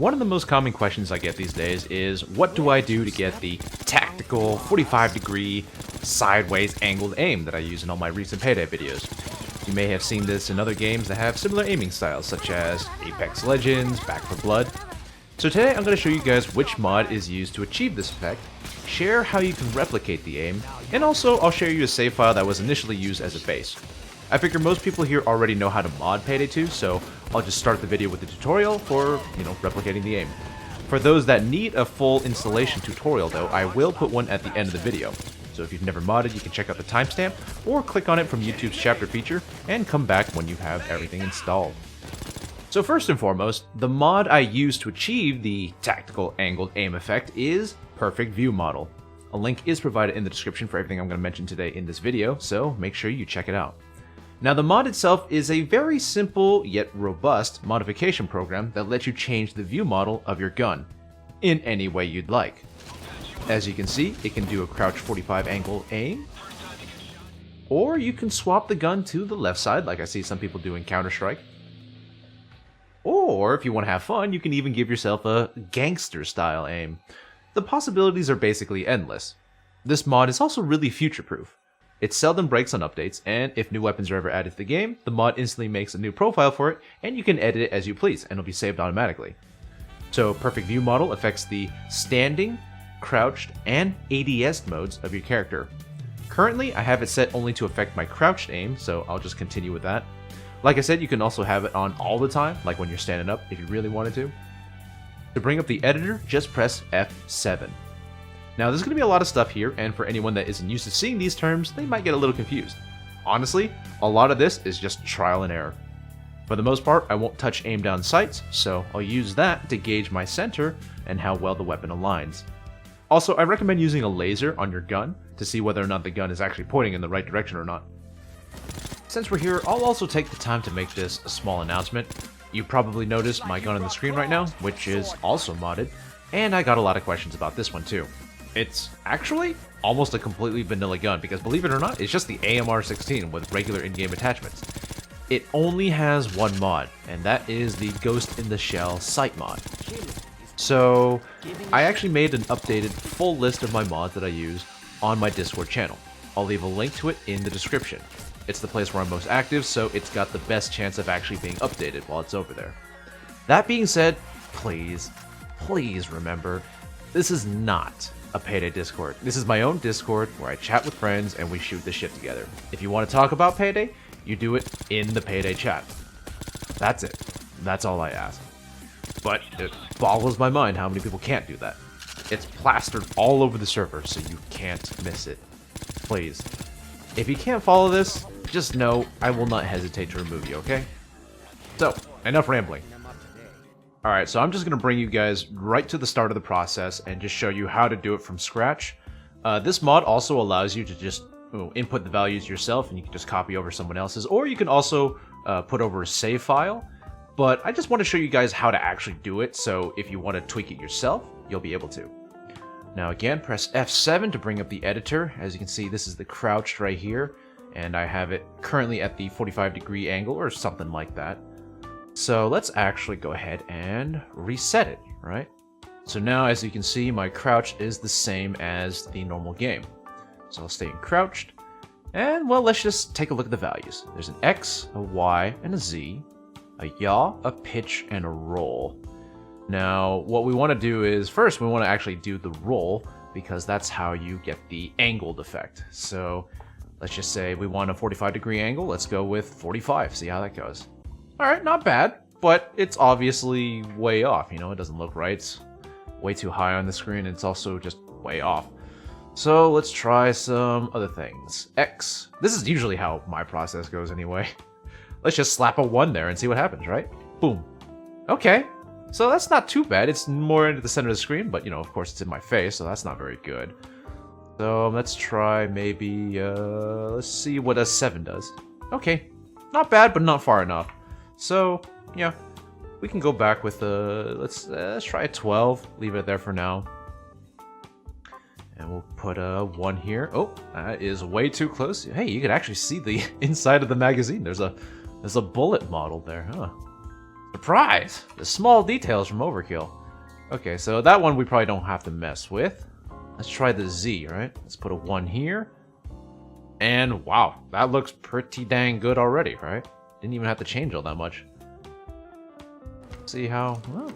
One of the most common questions I get these days is, what do I do to get the tactical 45-degree sideways angled aim that I use in all my recent Payday videos? You may have seen this in other games that have similar aiming styles, such as Apex Legends, Back 4 Blood. So today I'm going to show you guys which mod is used to achieve this effect, share how you can replicate the aim, and also I'll share you a save file that was initially used as a base. I figure most people here already know how to mod Payday 2, so I'll just start the video with the tutorial for, replicating the aim. For those that need a full installation tutorial though, I will put one at the end of the video. So if you've never modded, you can check out the timestamp, or click on it from YouTube's chapter feature, and come back when you have everything installed. So first and foremost, the mod I use to achieve the tactical angled aim effect is Perfect Viewmodel. A link is provided in the description for everything I'm going to mention today in this video, so make sure you check it out. Now the mod itself is a very simple yet robust modification program that lets you change the view model of your gun in any way you'd like. As you can see, it can do a crouch 45 angle aim, or you can swap the gun to the left side like I see some people do in Counter-Strike. Or if you want to have fun, you can even give yourself a gangster style aim. The possibilities are basically endless. This mod is also really future-proof. It seldom breaks on updates, and if new weapons are ever added to the game, the mod instantly makes a new profile for it, and you can edit it as you please, and it'll be saved automatically. So Perfect View Model affects the standing, crouched, and ADS modes of your character. Currently, I have it set only to affect my crouched aim, so I'll just continue with that. Like I said, you can also have it on all the time, like when you're standing up, if you really wanted to. To bring up the editor, just press F7. Now there's going to be a lot of stuff here, and for anyone that isn't used to seeing these terms, they might get a little confused. Honestly, a lot of this is just trial and error. For the most part, I won't touch aim down sights, so I'll use that to gauge my center and how well the weapon aligns. Also, I recommend using a laser on your gun to see whether or not the gun is actually pointing in the right direction or not. Since we're here, I'll also take the time to make this a small announcement. You probably noticed my gun on the screen right now, which is also modded, and I got a lot of questions about this one too. It's actually almost a completely vanilla gun because, believe it or not, it's just the AMR-16 with regular in-game attachments. It only has one mod, and that is the Ghost in the Shell sight mod. So I actually made an updated full list of my mods that I use on my Discord channel. I'll leave a link to it in the description. It's the place where I'm most active, so it's got the best chance of actually being updated while it's over there. That being said, please remember, this is not a Payday Discord. This is my own Discord where I chat with friends and we shoot the shit together. If you want to talk about Payday, you do it in the Payday chat. That's it. That's all I ask. But it boggles my mind how many people can't do that. It's plastered all over the server, so you can't miss it. Please. If you can't follow this, just know I will not hesitate to remove you, okay? So, enough rambling. Alright, so I'm just going to bring you guys right to the start of the process and just show you how to do it from scratch. This mod also allows you to just input the values yourself, and you can just copy over someone else's, or you can also put over a save file. But I just want to show you guys how to actually do it, so if you want to tweak it yourself, you'll be able to. Now again, press F7 to bring up the editor. As you can see, this is the crouched right here, and I have it currently at the 45-degree angle or something like that. So let's actually go ahead and reset it, right? So now, as you can see, my crouch is the same as the normal game. So I'll stay in crouched, and well, let's just take a look at the values. There's an X, a Y, and a Z, a yaw, a pitch, and a roll. Now, what we want to do is, first, we want to actually do the roll, because that's how you get the angled effect. So let's just say we want a 45-degree angle. Let's go with 45, see how that goes. Alright, not bad, but it's obviously way off, it doesn't look right. It's way too high on the screen, and it's also just way off. So let's try some other things. X. This is usually how my process goes anyway. Let's just slap a 1 there and see what happens, right? Boom. Okay, so that's not too bad. It's more into the center of the screen, but of course it's in my face, so that's not very good. So let's try maybe, let's see what a 7 does. Okay, not bad, but not far enough. So, yeah, we can go back with let's try a 12, leave it there for now. And we'll put a 1 here. Oh, that is way too close. Hey, you can actually see the inside of the magazine. There's a bullet model there, huh? Surprise! The small details from Overkill. Okay, so that one we probably don't have to mess with. Let's try the Z, right? Let's put a 1 here. And wow, that looks pretty dang good already, right? Didn't even have to change all that much. See how... Well,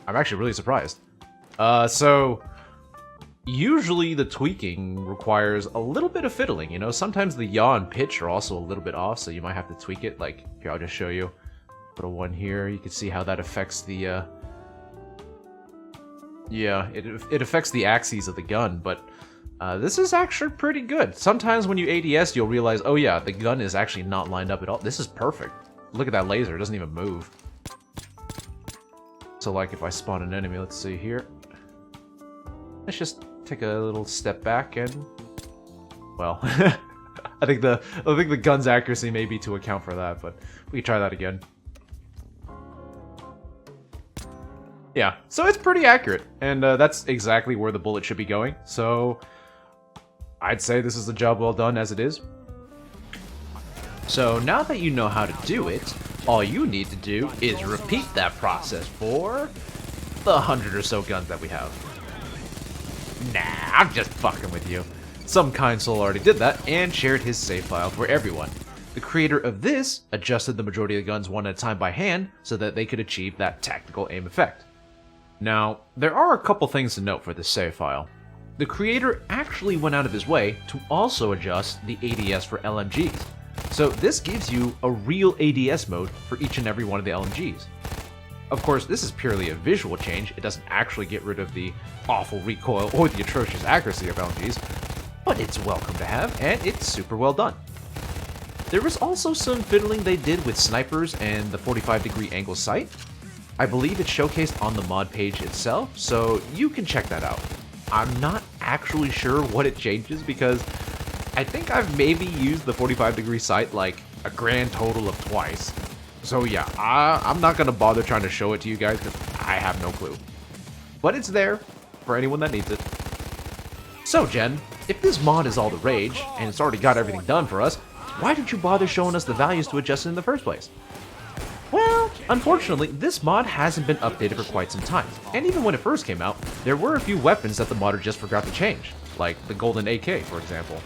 I'm actually really surprised. So... Usually the tweaking requires a little bit of fiddling, you know? Sometimes the yaw and pitch are also a little bit off, so you might have to tweak it. Like, here, I'll just show you. Put a 1 here. You can see how that affects the, Yeah, it affects the axes of the gun, but this is actually pretty good. Sometimes when you ADS, you'll realize, oh yeah, the gun is actually not lined up at all. This is perfect. Look at that laser. It doesn't even move. So, like, if I spawn an enemy, let's see here. Let's just take a little step back and, well, I think the gun's accuracy may be to account for that, but we can try that again. Yeah, so it's pretty accurate, and that's exactly where the bullet should be going. So I'd say this is a job well done as it is. So now that you know how to do it, all you need to do is repeat that process for the 100 or so guns that we have. Nah, I'm just fucking with you. Some kind soul already did that and shared his save file for everyone. The creator of this adjusted the majority of the guns one at a time by hand so that they could achieve that tactical aim effect. Now, there are a couple things to note for this save file. The creator actually went out of his way to also adjust the ADS for LMGs. So this gives you a real ADS mode for each and every one of the LMGs. Of course, this is purely a visual change. It doesn't actually get rid of the awful recoil or the atrocious accuracy of LMGs, but it's welcome to have, and it's super well done. There was also some fiddling they did with snipers and the 45-degree angle sight. I believe it's showcased on the mod page itself, so you can check that out. I'm not actually sure what it changes because I think I've maybe used the 45-degree sight like a grand total of twice. So yeah, I'm not going to bother trying to show it to you guys because I have no clue. But it's there for anyone that needs it. So Jen, if this mod is all the rage, and it's already got everything done for us, why did you bother showing us the values to adjust it in the first place? Well, unfortunately, this mod hasn't been updated for quite some time, and even when it first came out, there were a few weapons that the modder just forgot to change, like the golden AK, for example.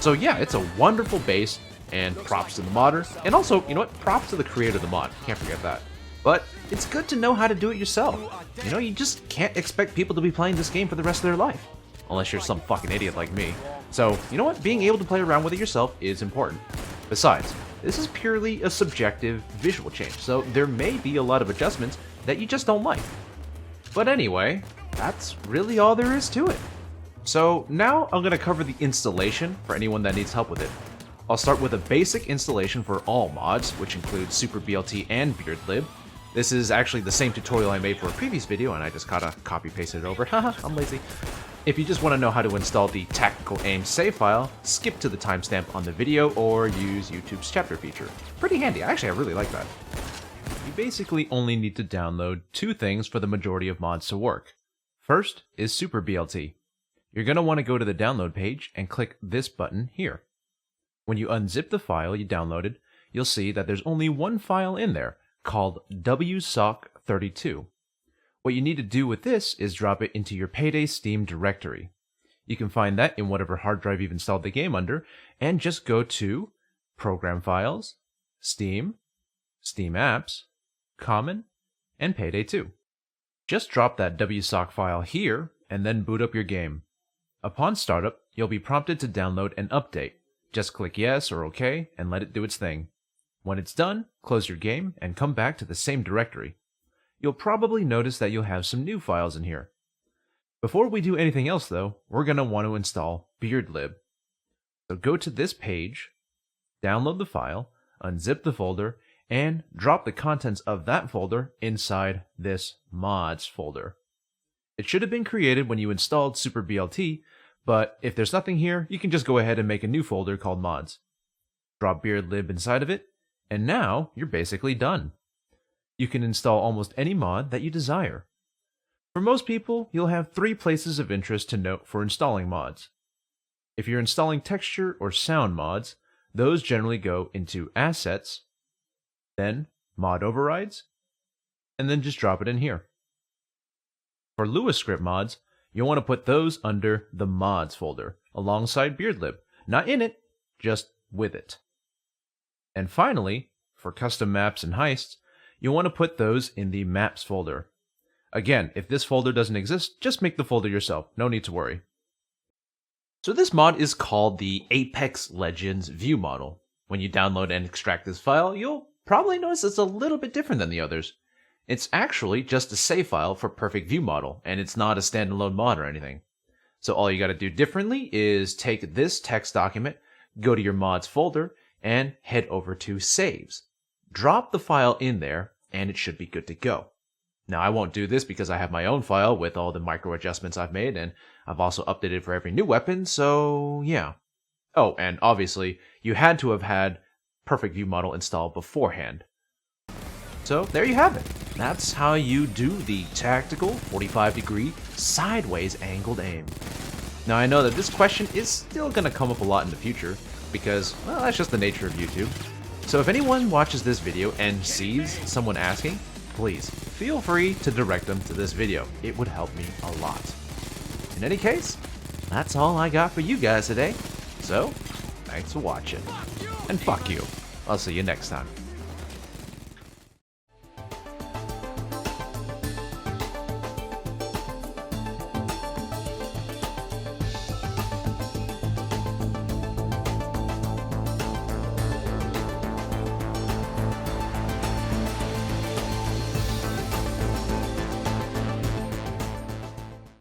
So yeah, it's a wonderful base, and props to the modder, and also, you know what, props to the creator of the mod, can't forget that. But it's good to know how to do it yourself. You know, you just can't expect people to be playing this game for the rest of their life. Unless you're some fucking idiot like me. So, you know what, being able to play around with it yourself is important. Besides, this is purely a subjective visual change, so there may be a lot of adjustments that you just don't like. But anyway, that's really all there is to it. So now I'm going to cover the installation for anyone that needs help with it. I'll start with a basic installation for all mods, which includes Super BLT and BeardLib. This is actually the same tutorial I made for a previous video, and I just kinda copy-pasted it over. Haha, I'm lazy. If you just want to know how to install the Tactical Aim save file, skip to the timestamp on the video or use YouTube's chapter feature. It's pretty handy. Actually, I really like that. You basically only need to download 2 things for the majority of mods to work. First is Super BLT. You're going to want to go to the download page and click this button here. When you unzip the file you downloaded, you'll see that there's only one file in there, called WSOC32. What you need to do with this is drop it into your Payday Steam directory. You can find that in whatever hard drive you've installed the game under, and just go to Program Files, Steam, Steam Apps, Common, and Payday 2. Just drop that WSOC file here, and then boot up your game. Upon startup, you'll be prompted to download an update. Just click yes or OK and let it do its thing. When it's done, close your game and come back to the same directory. You'll probably notice that you'll have some new files in here. Before we do anything else though, we're going to want to install BeardLib. So go to this page, download the file, unzip the folder, and drop the contents of that folder inside this mods folder. It should have been created when you installed Super BLT, but if there's nothing here, you can just go ahead and make a new folder called mods. Drop BeardLib inside of it, and now you're basically done. You can install almost any mod that you desire. For most people, you'll have 3 places of interest to note for installing mods. If you're installing texture or sound mods, those generally go into Assets, then mod overrides, and then just drop it in here. For Lua script mods, you'll want to put those under the mods folder, alongside beardlib. Not in it, just with it. And finally, for custom maps and heists, you'll want to put those in the maps folder. Again, if this folder doesn't exist, just make the folder yourself, no need to worry. So this mod is called the Apex Legends Viewmodel. When you download and extract this file, you'll probably notice it's a little bit different than the others. It's actually just a save file for Perfect Viewmodel, and it's not a standalone mod or anything. So all you gotta do differently is take this text document, go to your mods folder, and head over to Saves. Drop the file in there, and it should be good to go. Now I won't do this because I have my own file with all the micro adjustments I've made, and I've also updated for every new weapon, so yeah. Oh, and obviously, you had to have had Perfect Viewmodel installed beforehand. So there you have it. That's how you do the tactical 45-degree sideways angled aim. Now I know that this question is still going to come up a lot in the future because, well, that's just the nature of YouTube. So if anyone watches this video and sees someone asking, please feel free to direct them to this video. It would help me a lot. In any case, that's all I got for you guys today. So, thanks for watching. And fuck you. I'll see you next time.